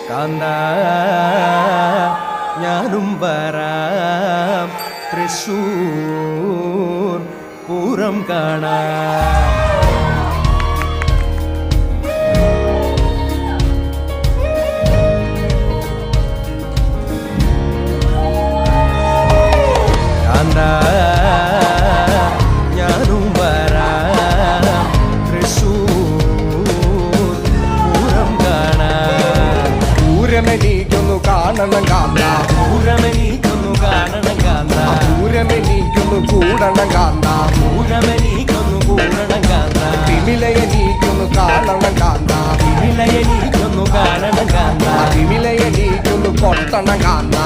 കാന്ത ഞാനും വരാം തൃശൂർ പൂരം കാണാം. കാന്ത ഞാനും വരാം തൃശൂർ പൂരം കാണാം. പൂരമെനിക്കൊന്നു കാണണം കാന്ത, പൂരമെനിക്കൊന്നു കാണണം കാന്ത, പൂരമെനിക്കൊന്നു കൂടണം കാന്ത, പൂരമെനിക്കൊന്നു കൂടണം കാന്ത, തിമിലയെനിക്കൊന്നു കാണണം കാന്ത, വിലയെനിക്കൊന്നു കാണണം കാന്ത, തിമിലയെനിക്കൊന്നു കൊട്ടണം കാന്ത,